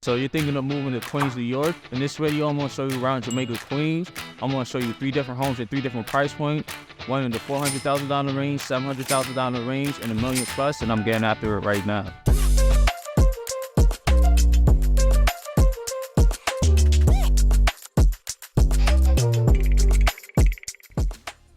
So you're thinking of moving to Queens, New York? In this video, I'm going to show you around Jamaica Queens. I'm going to show you 3 different homes at 3 different price points. One in the $400,000 range, $700,000 range, and $1 million plus, and I'm getting after it right now.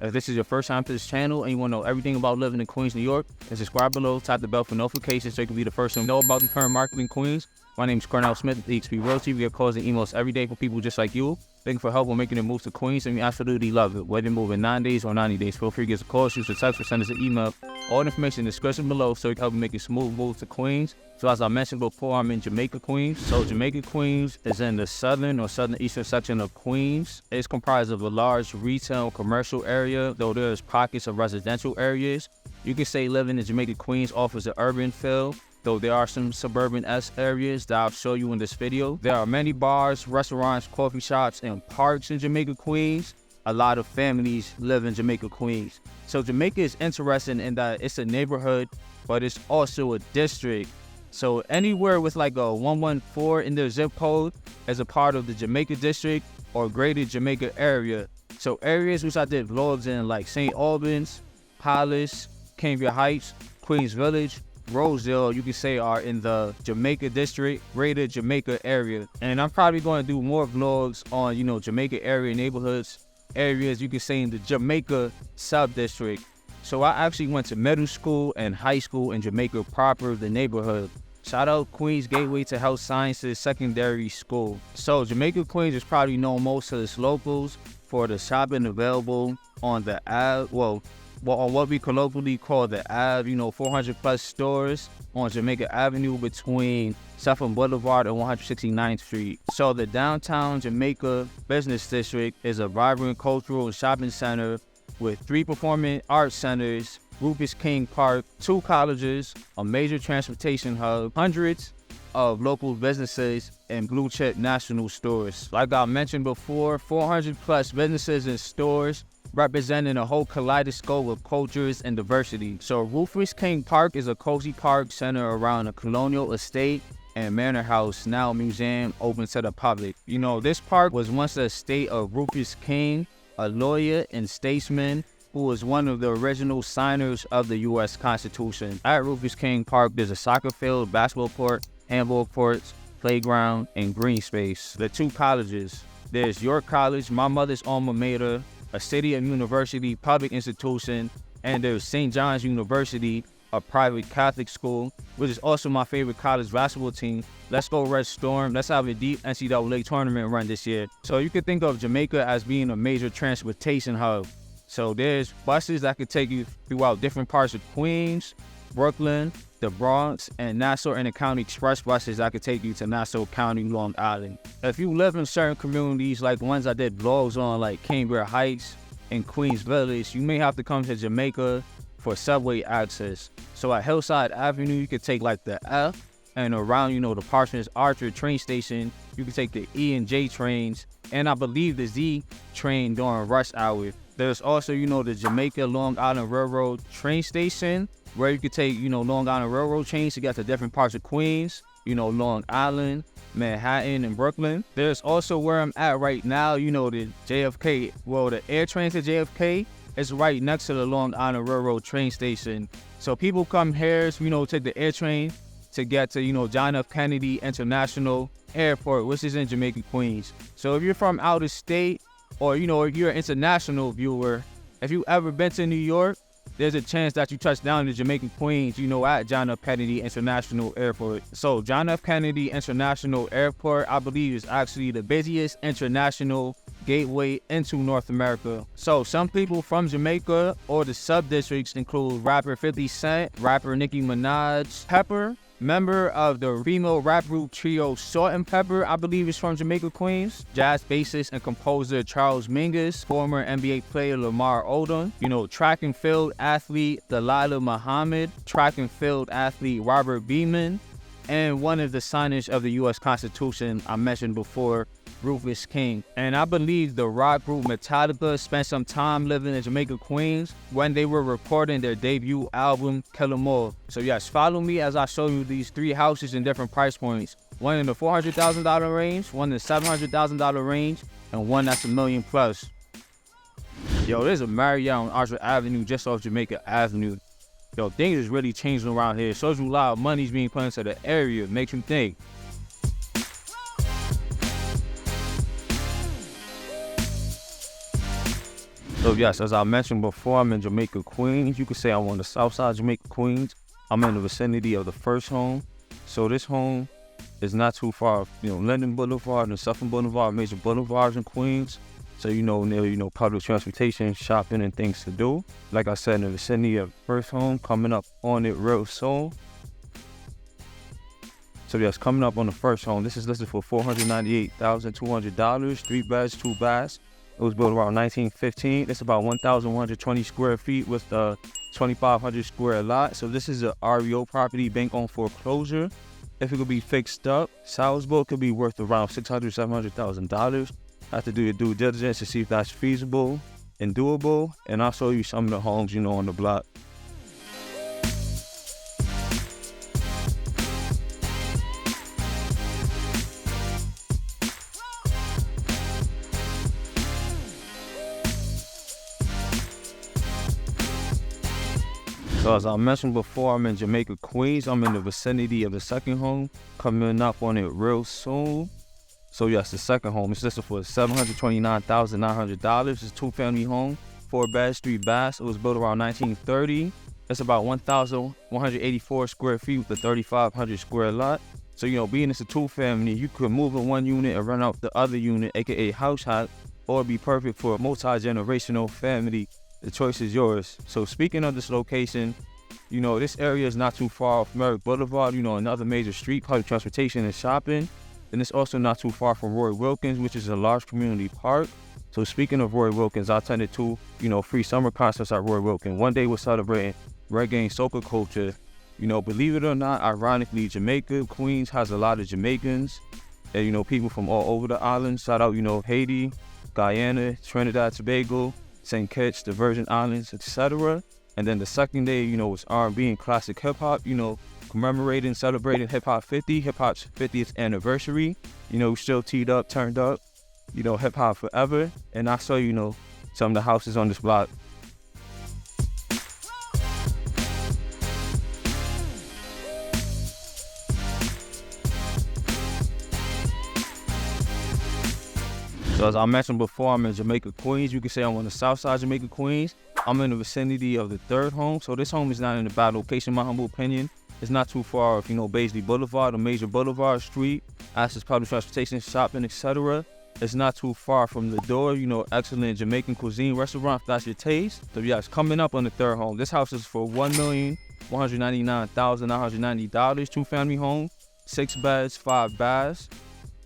If this is your first time to this channel and you want to know everything about living in Queens, New York, then subscribe below, tap the bell for notifications so you can be the first to know about the current market in Queens. My name is Cornell Smith at eXp Realtor. We get calls and emails every day from people just like you, looking for help when making a move to Queens, and we absolutely love it. Whether you move in 9 days or 90 days, feel free to give us a call, shoot us a text, or send us an email. All the information in the description below so we can help you make a smooth move to Queens. So as I mentioned before, I'm in Jamaica Queens. So Jamaica Queens is in the southern or southeastern section of Queens. It's comprised of a large retail commercial area, though there's pockets of residential areas. You can say living in Jamaica Queens offers an urban feel, though there are some suburban-esque areas that I'll show you in this video. There are many bars, restaurants, coffee shops, and parks in Jamaica Queens. A lot of families live in Jamaica Queens. So Jamaica is interesting in that it's a neighborhood, but it's also a district. So anywhere with like a 114 in their zip code is a part of the Jamaica District or Greater Jamaica area. So areas which I did vlogs in like St. Albans, Palace, Cambria Heights, Queens Village, Rosedale, you can say are in the Jamaica District, Greater Jamaica area. And I'm probably going to do more vlogs on, Jamaica area neighborhoods, areas you can say in the Jamaica sub-district. So I actually went to middle school and high school in Jamaica proper, the neighborhood. Shout out Queens Gateway to Health Sciences Secondary School. So Jamaica Queens is probably known most to its locals for the shopping available on the Ave, on what we colloquially call the Ave, 400 plus stores on Jamaica Avenue between Southern Boulevard and 169th Street. So the downtown Jamaica Business District is a vibrant cultural and shopping center with 3 performing arts centers, Rufus King Park, 2 colleges, a major transportation hub, hundreds of local businesses, and blue chip national stores. Like I mentioned before, 400 plus businesses and stores representing a whole kaleidoscope of cultures and diversity. So Rufus King Park is a cozy park centered around a colonial estate and manor house, now a museum open to the public. This park was once the estate of Rufus King, a lawyer and statesman who was one of the original signers of the U.S. Constitution. At Rufus King Park, there's a soccer field, basketball court, handball courts, playground, and green space. The 2 colleges, there's York College, my mother's alma mater, a city and university public institution, and there's St. John's University, a private Catholic school, which is also my favorite college basketball team. Let's go Red Storm. Let's have a deep NCAA tournament run this year. So you can think of Jamaica as being a major transportation hub. So there's buses that could take you throughout different parts of Queens, Brooklyn, the Bronx, and Nassau Intercounty Express buses that could take you to Nassau County, Long Island. If you live in certain communities like ones I did vlogs on, like Cambria Heights and Queens Village, you may have to come to Jamaica for subway access. So at Hillside Avenue, you could take like the F, and around, the Parsons Archer train station, you can take the E and J trains, and I believe the Z train during rush hour. There's also, the Jamaica Long Island Railroad train station, where you could take, Long Island Railroad trains to get to different parts of Queens, Long Island, Manhattan, and Brooklyn. There's also where I'm at right now, the JFK, the air train to JFK is right next to the Long Island Railroad train station. So people come here, take the air train to get to, John F. Kennedy International Airport, which is in Jamaica Queens. So if you're from out of state, or, if you're an international viewer, if you ever been to New York, there's a chance that you touch down in Jamaica Queens, at John F. Kennedy International Airport. So John F. Kennedy International Airport, I believe, is actually the busiest international gateway into North America. So some people from Jamaica or the sub-districts include rapper 50 Cent, rapper Nicki Minaj, Pepper, member of the female rap group trio Salt and Pepper, I believe is from Jamaica Queens, jazz bassist and composer Charles Mingus, former NBA player Lamar Odom, track and field athlete Delilah Muhammad, track and field athlete Robert Beeman, and one of the signers of the U.S. Constitution I mentioned before, roof is king. And I believe the rock group Metallica spent some time living in Jamaica, Queens when they were recording their debut album, Kill 'Em All. So yes, follow me as I show you these 3 houses in different price points. One in the $400,000 range, one in the $700,000 range, and one that's $1 million plus. Yo, there's a Marriott on Archer Avenue just off Jamaica Avenue. Yo, things is really changing around here. Shows you a lot of money's being put into the area. Makes you think. So yes, as I mentioned before, I'm in Jamaica, Queens. You could say I'm on the south side of Jamaica, Queens. I'm in the vicinity of the first home. So this home is not too far, Linden Boulevard and Suffolk Boulevard, major boulevards in Queens. So, near, public transportation, shopping, and things to do. Like I said, in the vicinity of first home, coming up on it real soon. So yes, coming up on the first home, this is listed for $498,200, 3 beds, 2 baths. It was built around 1915. It's about 1,120 square feet with a 2,500 square lot. So this is a REO property, bank on foreclosure. If it could be fixed up, salvageable, could be worth around $600,000, $700,000. Have to do your due diligence to see if that's feasible and doable. And I'll show you some of the homes, on the block. So as I mentioned before, I'm in Jamaica, Queens. I'm in the vicinity of the second home, coming up on it real soon. So yes, the second home is listed for $729,900. It's a 2-family home, 4 beds, 3 baths. It was built around 1930. It's about 1,184 square feet with a 3,500 square lot. So being it's a 2-family, you could move in one unit and rent out the other unit, aka house hack, or be perfect for a multi-generational family. The choice is yours. So speaking of this location, this area is not too far off Merrick Boulevard, another major street, public transportation and shopping. And it's also not too far from Roy Wilkins, which is a large community park. So speaking of Roy Wilkins, I attended 2, free summer concerts at Roy Wilkins. One day we're celebrating reggae and soca culture. Believe it or not, ironically, Jamaica, Queens has a lot of Jamaicans and, people from all over the islands. Shout out, Haiti, Guyana, Trinidad, Tobago, St. Kitts, the Virgin Islands, etc. And then the second day, was R&B and classic hip-hop, commemorating, celebrating hip-hop's 50th anniversary. Still teed up, turned up, hip-hop forever. And I saw, some of the houses on this block. So as I mentioned before, I'm in Jamaica, Queens. You can say I'm on the south side of Jamaica, Queens. I'm in the vicinity of the third home. So this home is not in a bad location, in my humble opinion. It's not too far off, Baisley Boulevard, a major boulevard street, access public transportation, shopping, etc. It's not too far from the door, excellent Jamaican cuisine restaurant if that's your taste. So yes, coming up on the third home. This house is for $1,199,990, 2-family home, 6 beds, 5 baths.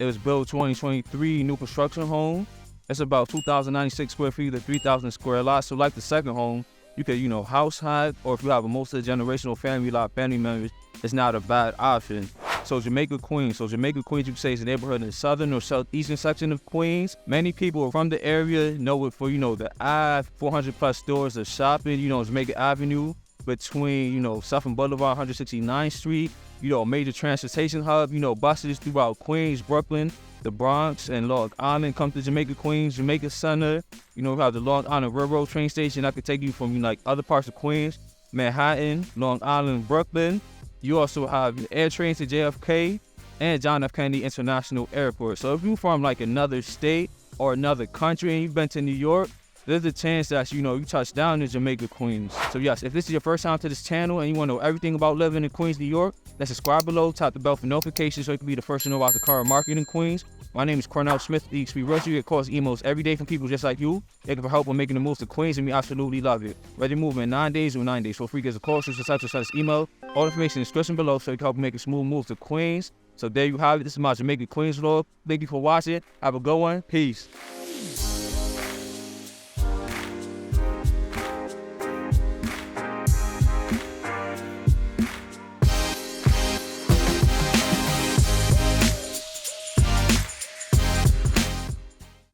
It was built 2023, new construction home. It's about 2,096 square feet to 3,000 square lot. So like the second home, you could, house hack, or if you have a multi-generational family lot, family members, it's not a bad option. So Jamaica Queens. You can say it's a neighborhood in the southern or southeastern section of Queens. Many people from the area know it for, the Ave, 400 plus stores of shopping, Jamaica Avenue, between, Suffolk Boulevard, 169th Street, major transportation hub, buses throughout Queens, Brooklyn, the Bronx, and Long Island. Come to Jamaica Queens, Jamaica Center. We have the Long Island Railroad train station that could take you from other parts of Queens, Manhattan, Long Island, Brooklyn. You also have air trains to JFK and John F. Kennedy International Airport. So if you're from another state or another country and you've been to New York, there's a chance that you touch down in Jamaica, Queens. So yes, if this is your first time to this channel and you want to know everything about living in Queens, New York, then subscribe below, tap the bell for notifications so you can be the first to know about the current market in Queens. My name is Cornell Smith, EXP Realtor. You get calls, emails every day from people just like you, looking for help on making the move to Queens, and we absolutely love it. Ready to move in 9 days or 9 days. Feel free to give us a call, shoot us this email. All information in the description below so you can help make a smooth move to Queens. So there you have it. This is my Jamaica Queens vlog. Thank you for watching. Have a good one. Peace.